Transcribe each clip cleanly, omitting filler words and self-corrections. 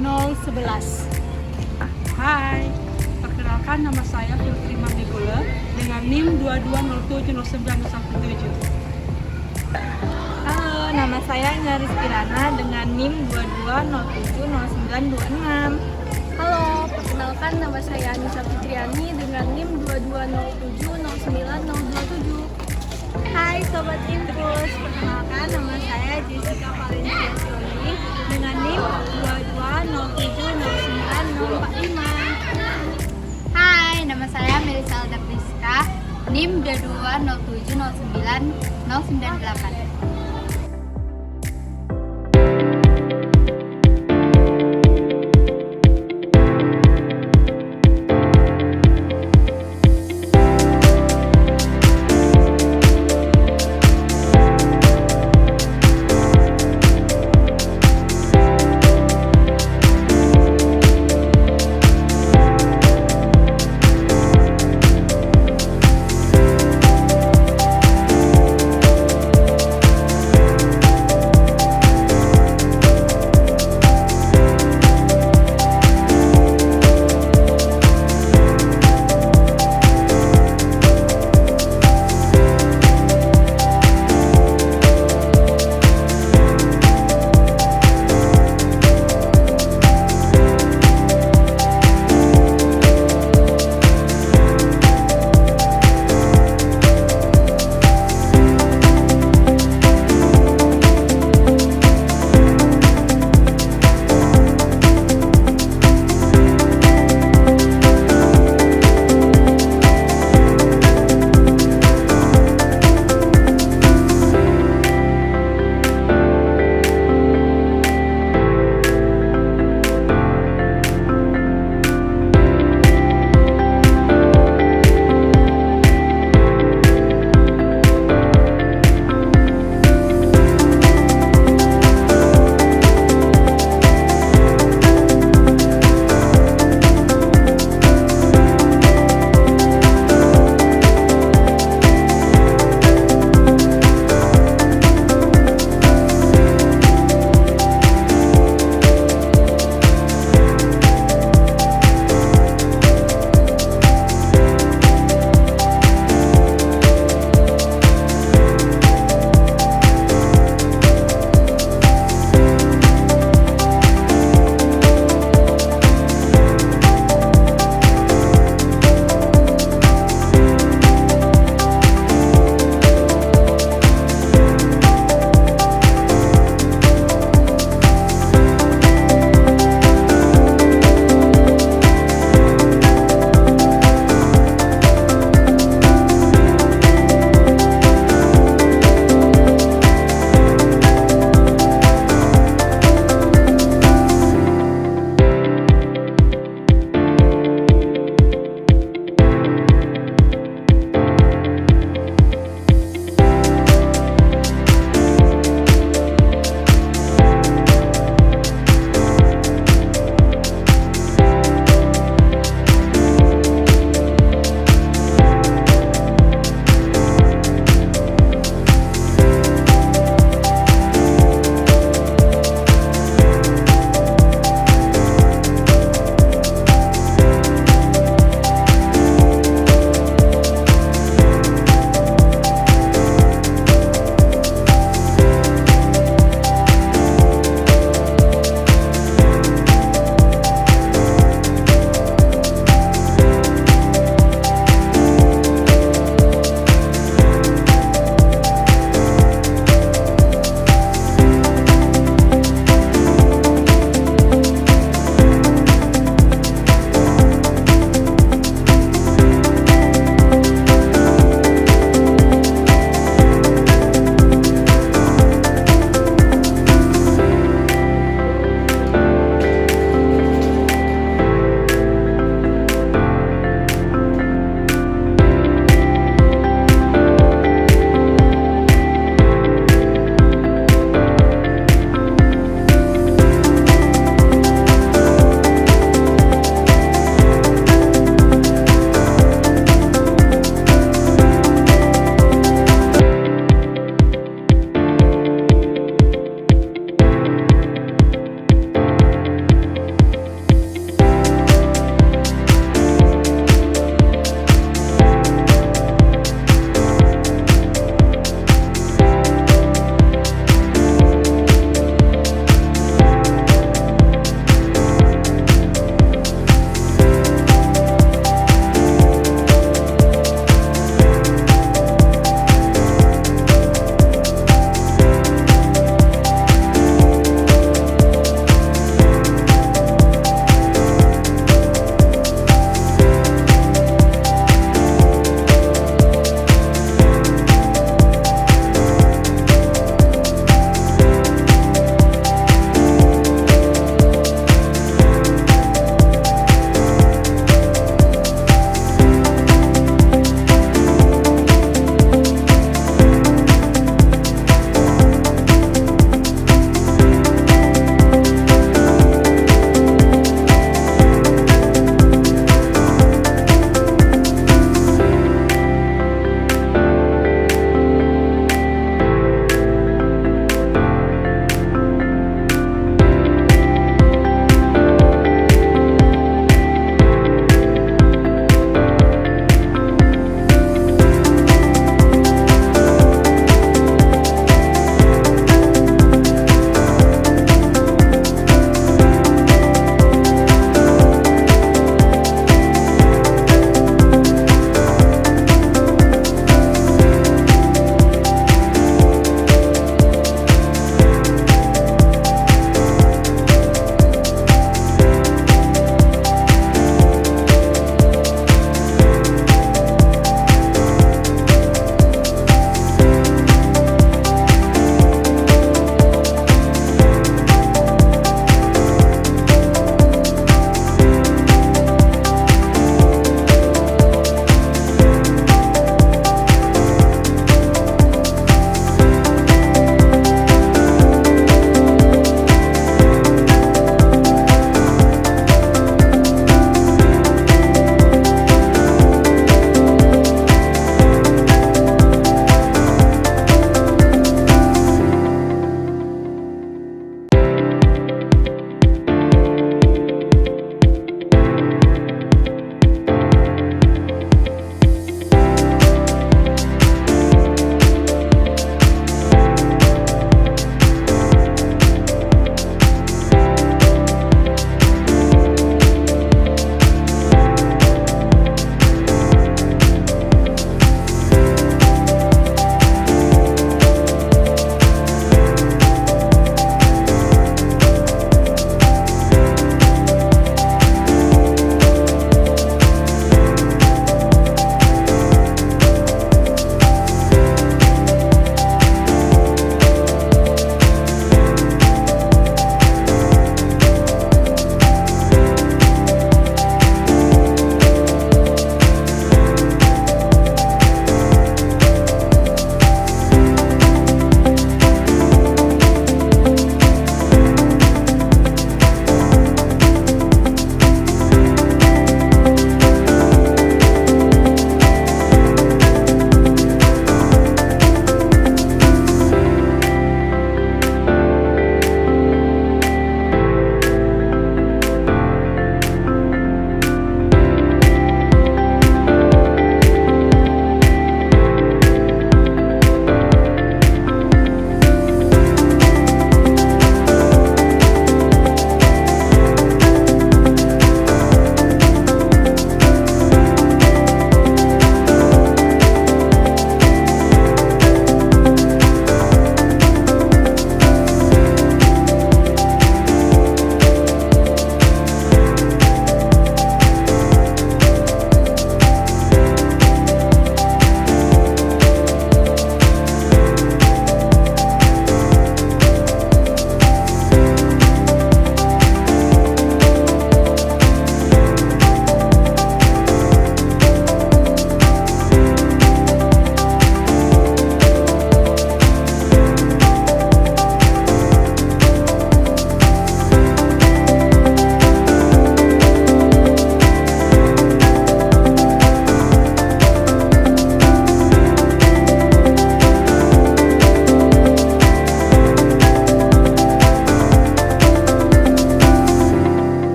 011. Hai, perkenalkan nama saya Filtri Manigula dengan NIM 22070917. Halo, nama saya Nyaris Kirana dengan NIM 22070926. Halo, perkenalkan nama saya Anissa Fitriani dengan NIM 22070927. Hai Sobat Impus, perkenalkan nama saya Jessica Valencia Sioli dengan NIM 22070945. Hai, nama saya Melisa Alda Priska, NIM 220709098.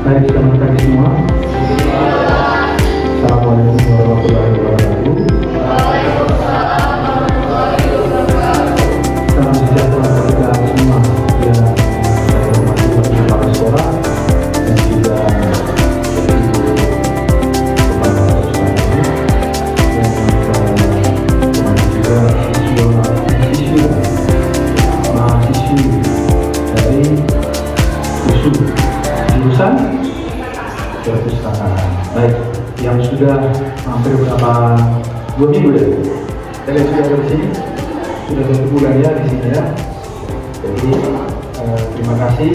Baik, selamat pagi semua. Assalamualaikum warahmatullahi wabarakatuh. Salam sejahtera bagi kita semua yang saya hormati bagi kepala sekolah dan juga ibu kepala sekolah ini dan juga mahasiswi dari USU jurusan perpustakaan. Baik, yang sudah hampir berapa 2 minggu ya? Kalian sudah ada di sini, sudah 1 bulan ya di sini ya. Jadi terima kasih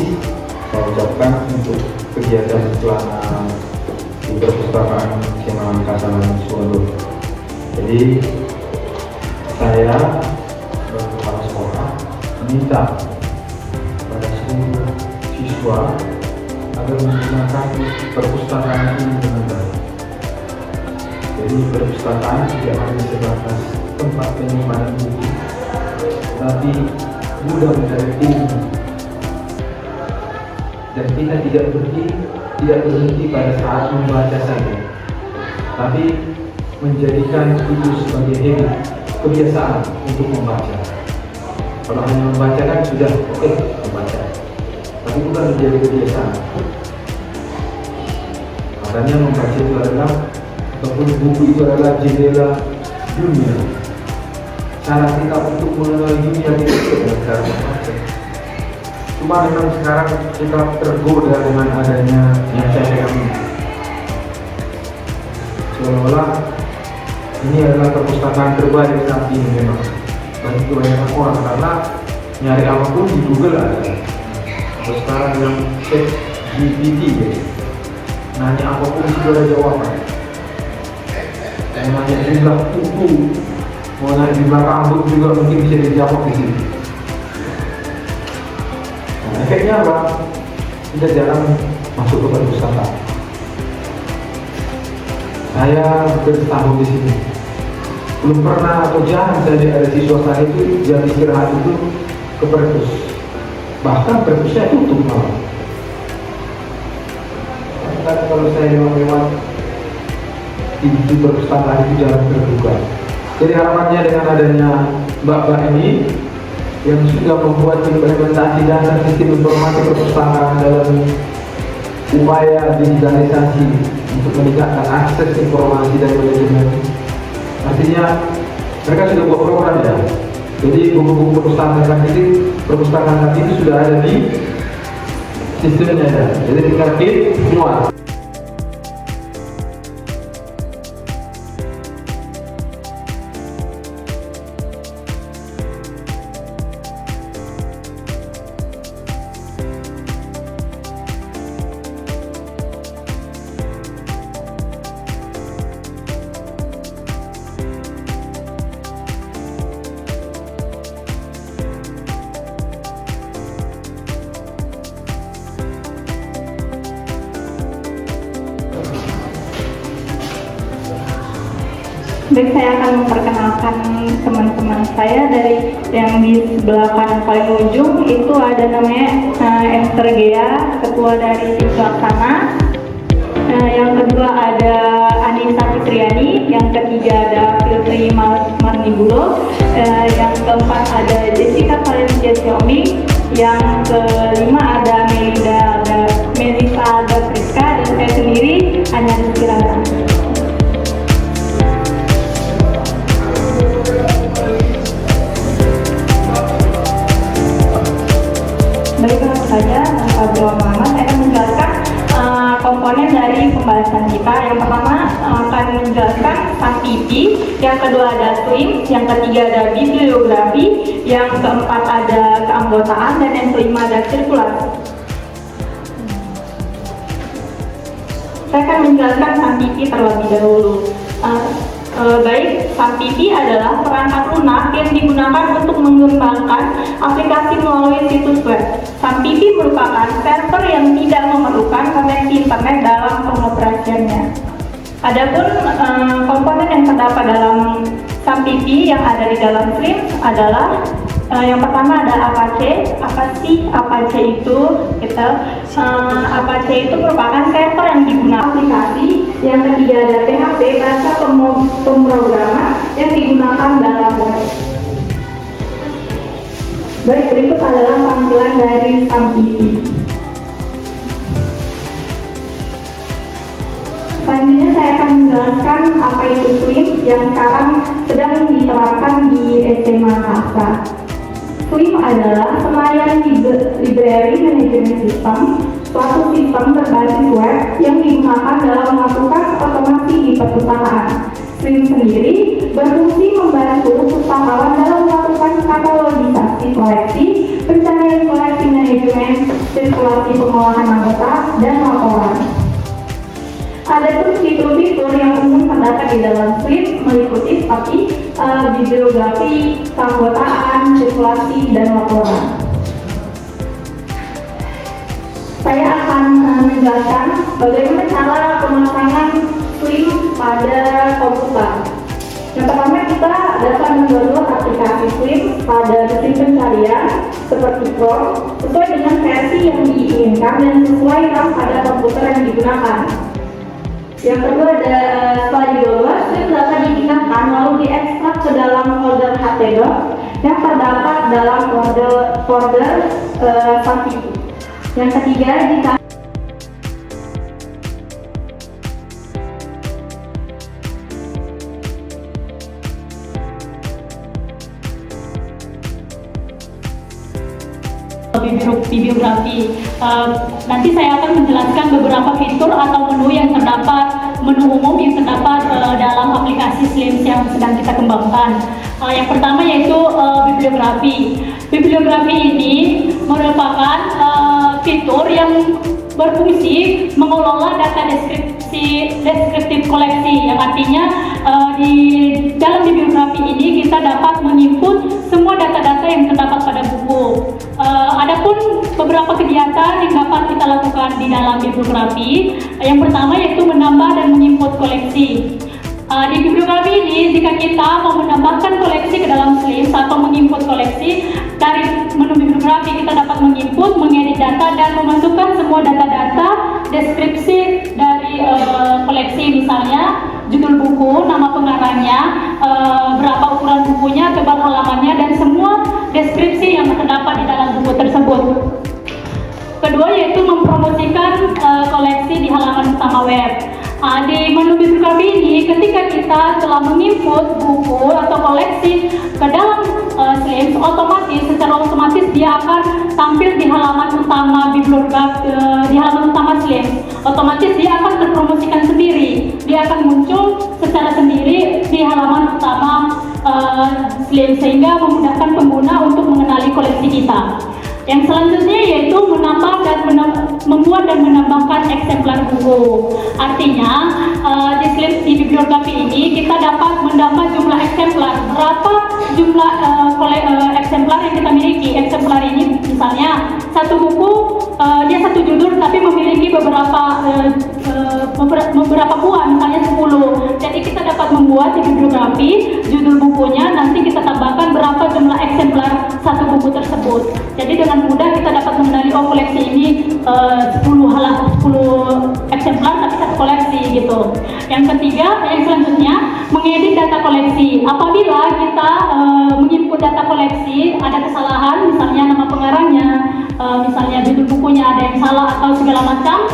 saya ucapkan untuk kegiatan selama di perpustakaan SMA Kasaman Solo. Jadi saya kepala sekolah meminta pada seluruh siswa agar menggunakan perpustakaan ini dengan baik. Jadi perpustakaan tidak hanya sebatas tempat penyimpanan buku, tapi mudah mencari ilmu. Dan kita tidak berhenti pada saat membaca saja, tapi menjadikan itu sebagai habit, kebiasaan untuk membaca. Kalau hanya membaca kan sudah oke, membaca, tapi bukan menjadi kebiasaan. Makanya membaca itu adalah, ataupun buku itu adalah jendela dunia. Cara kita untuk mengenal dunia itu dengan cara membaca. Cuma memang sekarang kita tergoda dengan adanya yang saya pegang ini. Seolah-olah ini adalah perpustakaan terbaik saat ini memang bagi kebanyakan orang, karena nyari apapun di Google ada. Terus sekarang yang chat GPT ya, nanya apapun itu ada jawaban. Mau nanya jumlah buku, mau nanya jumlah rambut juga mungkin bisa dijawab di sini. Nah, efeknya apa? Kita jarang masuk ke perpustakaan. Saya bertahun di sini, belum pernah atau jarang saya ada siswa saya itu jam istirahat itu ke perpus. Bahkan perpusnya tutup malam. Kalau saya lewat pintu perpustakaan itu jarang terbuka. Jadi harapannya dengan adanya mbak-mbak ini yang sudah membuat implementasi dasar sistem informasi perpustakaan dalam upaya digitalisasi untuk meningkatkan akses informasi dan manajemen. Artinya mereka sudah buat program ya. Jadi buku-buku perpustakaan tadi itu sudah ada di sistemnya ya. Jadi tinggal klik semua. Baik, saya akan memperkenalkan teman-teman saya dari yang di sebelah kanan paling ujung itu ada namanya Esther Gea, ketua dari Pelaksana. Yang kedua ada Anissa Fitriani, yang ketiga ada Filtri Marnibulo, yang keempat ada Jessica Valencia Xiaomi, yang kelima ada Melisa Priska, dan saya sendiri Anya Rizkirana. Baik, langsung saja tanpa berlama-lama saya akan menjelaskan komponen dari pembahasan kita. Yang pertama akan menjelaskan SAPIP, yang kedua ada SLIM, yang ketiga ada bibliografi, yang keempat ada keanggotaan, dan yang kelima ada sirkulasi. Saya akan menjelaskan SAPIP terlebih dahulu. Baik, SAPIP adalah perangkat lunak yang digunakan untuk mengembangkan aplikasi melalui situs web. SAPIP merupakan server yang tidak memerlukan koneksi internet dalam pengoperasiannya. Adapun komponen yang terdapat dalam SAPIP yang ada di dalam SLIM adalah Yang pertama ada Apache. Apa sih Apache itu? Apache itu merupakan server yang digunakan aplikasi. Yang ketiga ada PHP, bahasa pemrograman yang digunakan dalam web. Baik, berikut adalah tampilan dari SAMPC. Selanjutnya saya akan menjelaskan apa itu SLIM yang sekarang sedang diterapkan di SMA Makassar. SLIM adalah Senayan Library Management System, suatu sistem berbasis web yang digunakan dalam melakukan otomasi di perpustakaan. SLIM sendiri berfungsi membantu pustakawan dalam melakukan katalogisasi koleksi, pencarian koleksi manajemen, sirkulasi pengolahan anggota, dan laporan. Ada pun fitur-fitur yang umum terdapat di dalam SLIM meliputi seperti bibliografi, keanggotaan, sirkulasi, dan laporan. Saya akan menjelaskan bagaimana cara pemasangan SLIM pada komputer. Yang pertama, kita dapat mendownload aplikasi SLIM pada mesin pencarian seperti Chrome sesuai dengan versi yang diinginkan dan sesuai RAM pada komputer yang digunakan. Yang kedua, setelah di-download, SLIM dapat dipindahkan lalu diekstrak ke dalam folder htdoc yang terdapat dalam folder SAMPC. Yang ketiga, jika bibliografi. Nanti saya akan menjelaskan beberapa fitur atau menu yang terdapat, menu umum yang terdapat dalam aplikasi SLIM yang sedang kita kembangkan. Yang pertama yaitu bibliografi. Bibliografi ini merupakan fitur yang berfungsi mengelola data deskriptif koleksi, yang artinya di dalam bibliografi ini kita dapat menginput semua data-data yang terdapat pada buku. Adapun beberapa kegiatan yang dapat kita lakukan di dalam bibliografi, yang pertama yaitu menambah dan menginput koleksi. Di bibliografi ini, jika kita mau menambahkan koleksi ke dalam SLIM atau menginput koleksi, dari menu bibliografi kita dapat menginput, mengedit data, dan memasukkan semua data-data deskripsi dari koleksi, misalnya judul buku, nama pengarangnya, berapa ukuran bukunya, tebal halamannya, dan semua deskripsi yang terdapat di dalam buku tersebut. Kedua yaitu mempromosikan koleksi di halaman utama web. Di menu bibliografi ini, ketika kita telah menginput buku atau koleksi ke dalam SLIM, secara otomatis dia akan tampil di halaman utama bibliografi, di halaman utama SLIM. Otomatis dia akan terpromosikan sendiri, dia akan muncul secara sendiri di halaman utama SLIM, sehingga memudahkan pengguna untuk mengenali koleksi kita. Yang selanjutnya yaitu menambah dan membuat dan menambahkan eksemplar buku. Artinya di bibliografi ini kita dapat menambah jumlah eksemplar. Berapa jumlah eksemplar yang kita miliki? Eksemplar ini misalnya satu buku dia satu judul tapi memiliki beberapa buah, misalnya 10. Jadi kita dapat membuat di bibliografi judul bukunya, nanti kita tambahkan berapa jumlah eksemplar satu buku tersebut. Jadi dengan mudah kita dapat mengenali koleksi ini 10 eksemplar tapi satu koleksi gitu. Yang ketiga, yang selanjutnya mengedit data koleksi. Apabila kita menginput data koleksi ada kesalahan, misalnya nama pengarangnya, misalnya judul bukunya ada yang salah atau segala macam,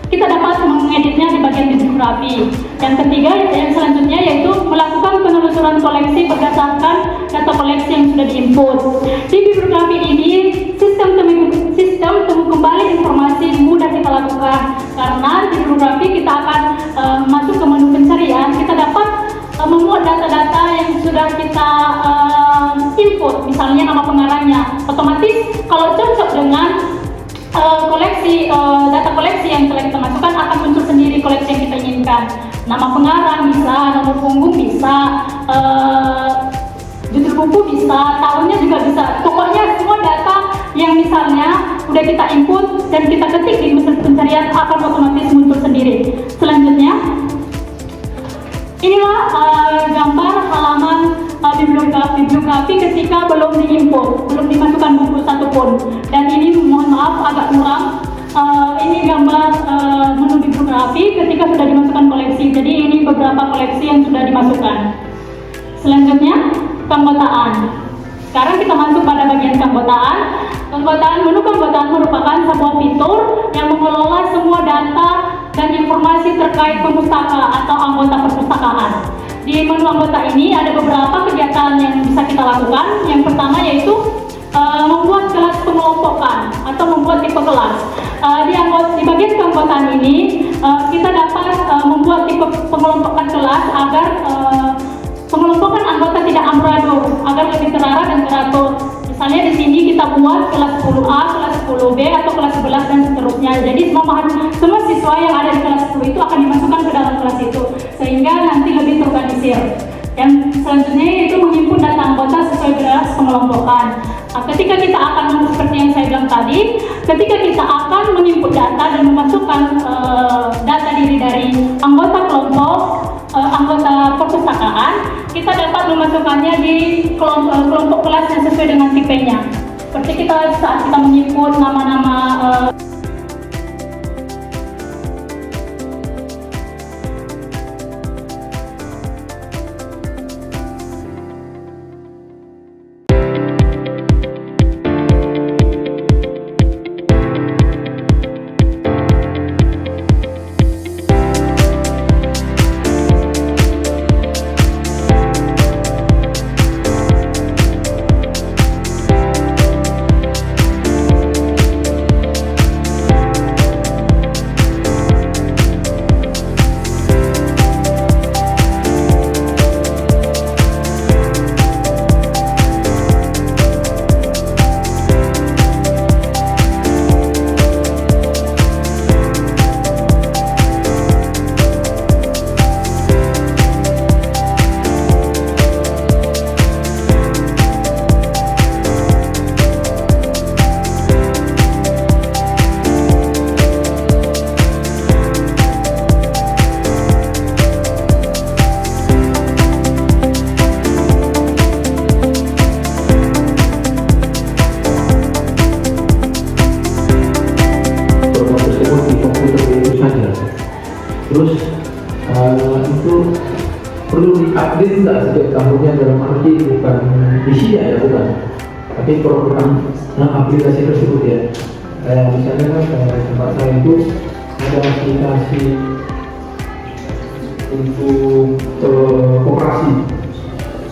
kita dapat mengeditnya di bagian bibliografi. Yang ketiga, yang selanjutnya yaitu melakukan penelusuran koleksi berdasarkan data koleksi yang sudah diinput. Di bibliografi ini, sistem temu kembali informasi mudah kita lakukan, karena di bibliografi kita akan masuk ke menu pencarian, kita dapat memuat data-data yang sudah kita input, misalnya nama pengarangnya. Otomatis kalau cocok dengan data koleksi yang telah kita masukkan, akan muncul sendiri koleksi yang kita inginkan. Nama pengarang bisa, nomor punggung bisa, judul buku bisa, tahunnya juga bisa. Pokoknya semua data yang misalnya udah kita input dan kita ketik di mesin pencarian akan otomatis muncul sendiri. Selanjutnya, inilah gambar halaman bibliografi ketika belum diinput, belum dimasukkan buku satupun. Dan ini mohon maaf agak kurang. Ini gambar menu bibliografi ketika sudah dimasukkan koleksi. Jadi ini beberapa koleksi yang sudah dimasukkan. Selanjutnya keanggotaan. Sekarang kita masuk pada bagian keanggotaan. Menu keanggotaan merupakan sebuah fitur yang mengelola semua data dan informasi terkait pemustaka atau anggota perpustakaan. Di menu anggota ini ada beberapa kegiatan yang bisa kita lakukan. Yang pertama yaitu membuat kelas pengelompokan atau membuat tipe kelas. Di bagian keanggotaan ini kita dapat membuat tipe pengelompokan kelas agar pengelompokan anggota tidak amburadul, agar lebih terarah dan teratur. Misalnya di sini kita buat kelas 10A, kelas 10B atau kelas 11 dan seterusnya. Jadi semua siswa yang ada di kelas 10 itu akan dimasukkan ke dalam kelas itu sehingga nanti lebih terorganisir. Yang selanjutnya yaitu menghimpun data anggota sesuai kelas pengelompokan. Ketika kita akan seperti yang saya bilang tadi, ketika kita akan menginput data dan memasukkan data diri dari anggota kelompok, anggota perpustakaan, kita dapat memasukkannya di kelompok kelas yang sesuai dengan tipenya. Seperti saat kita menginput nama-nama terus itu perlu diupdate nggak setiap tahunnya, dalam arti bukan isinya ya, bukan, tapi program aplikasi tersebut ya. Misalnya kan tempat saya itu ada aplikasi untuk koperasi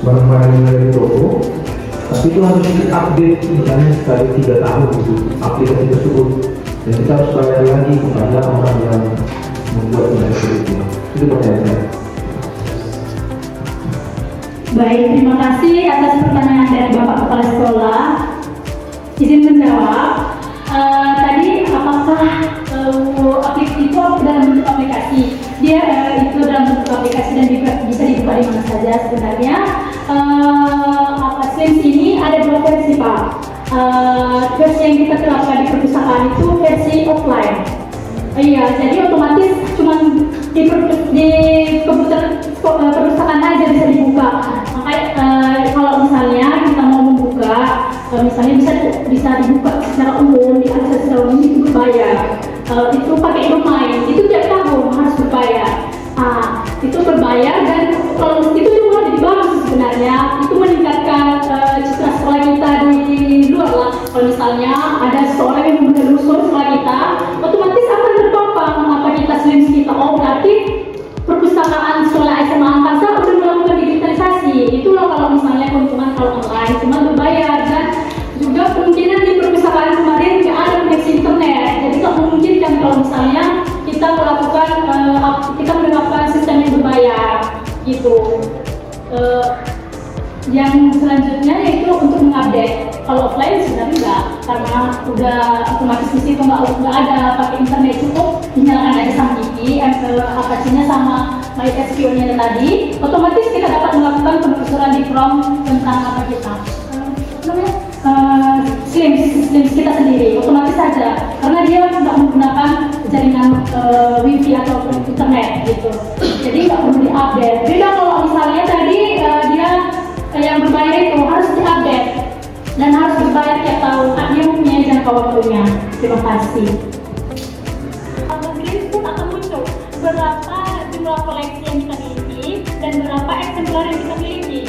barang-barang yang dari toko, tapi itu harus diupdate misalnya sekali 3 tahun itu aplikasi tersebut, dan kita harus bayar lagi kepada orang yang membuat itu. Itu pertanyaan saya. Baik, terima kasih atas pertanyaan dari Bapak Kepala Sekolah. Izin menjawab. Tadi apakah aplikasi itu dalam bentuk aplikasi? Dia itu dalam bentuk aplikasi dan bisa dibuka di mana saja sebenarnya. Slims ini ada 2 versi Pak. Versi yang kita terapkan di perpustakaan itu versi offline. Iya, jadi otomatis cuma di komputer perpustakaan aja bisa dibuka. Makanya kalau misalnya kita mau membuka, misalnya bisa dibuka secara umum, diakses secara umum itu berbayar. Itu pakai domain, itu tiap tahun harus berbayar. Itu berbayar, dan kalau itu juga ada di bagus sebenarnya. Itu meningkatkan citra sekolah kita di luar lah. Kalau misalnya ada seorang yang menelusur sekolah kita, otomatis akan terpampang apa kita Slims kita. Oh, berarti perpustakaan sekolah SMA Angkasa udah melakukan digitalisasi. Itulah kalau misalnya keuntungan kalau online cuma berbayar, dan juga kemungkinan di perpustakaan kemarin nggak ada koneksi internet. Jadi tak memungkinkan kalau misalnya kita menerapkan sistem yang berbayar gitu. Yang selanjutnya yaitu untuk mengupdate. Kalau offline sebenarnya enggak, karena udah otomatis di situ nggak ada pakai internet, cukup dinyalakan aja sama TV, aplikasinya sama MySQL-nya tadi, otomatis kita dapat melakukan penelusuran di Chrome tentang apa kita, Slims kita sendiri, otomatis saja, karena dia nggak menggunakan jaringan wifi atau internet gitu, jadi nggak perlu diupdate. Beda kalau misalnya tadi dia jangka waktunya. Terima kasih. Mungkin pun akan muncul berapa jumlah koleksi yang kita miliki dan berapa eksemplar yang kita miliki.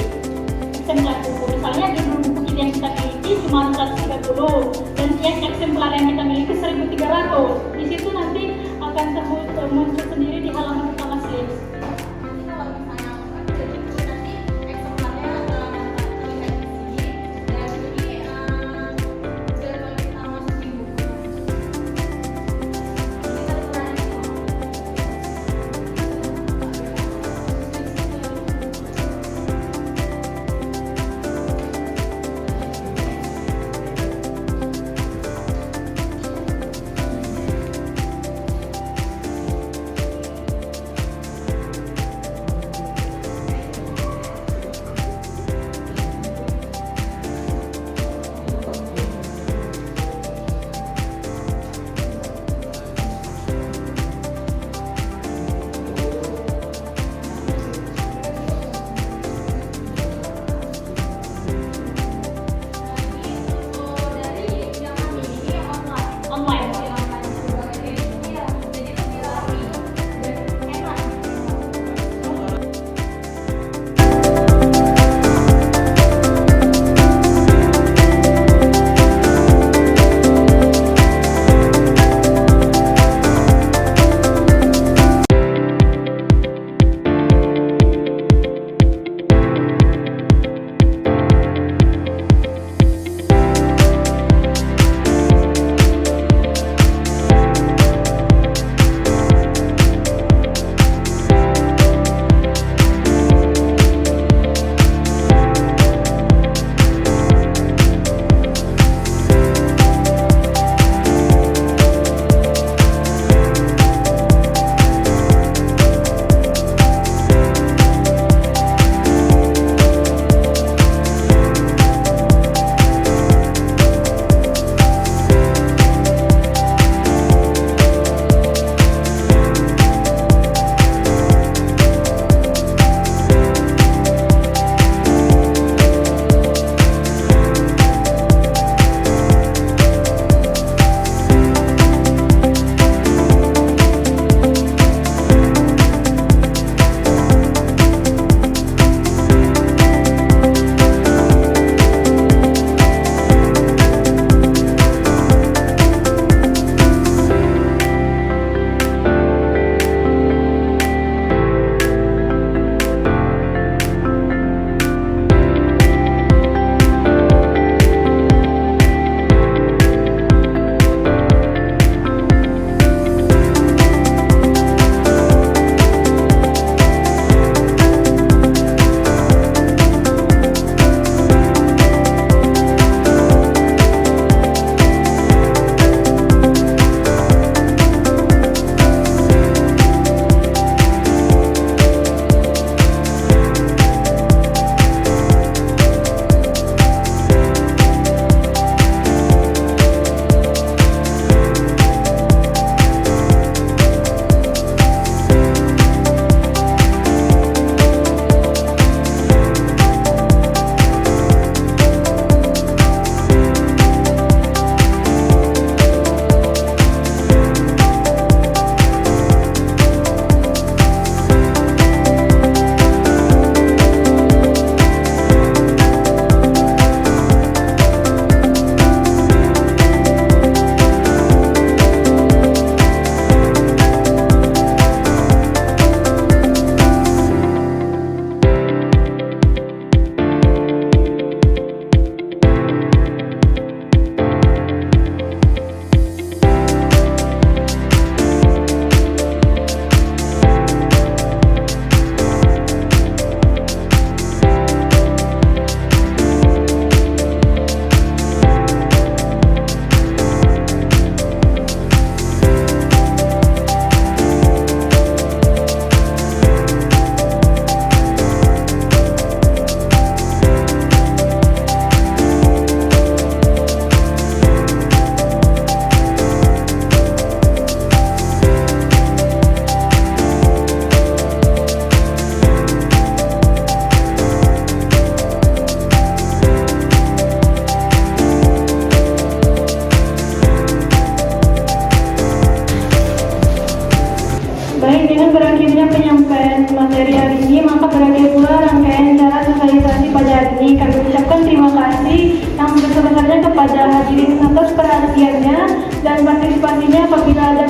Eksemplar buku, misalnya jumlah buku kita yang kita miliki cuma 130 dan yang eksemplar yang kita miliki 1.300. Di situ nanti akan muncul sendiri di halaman utama slides. Baik, dengan berakhirnya penyampaian materi hari ini, maka berakhir pula rangkaian cara sosialisasi pada hari ini. Kami ucapkan terima kasih yang sebesar-besarnya kepada hadirin atas perhatiannya dan partisipasinya. Apabila ada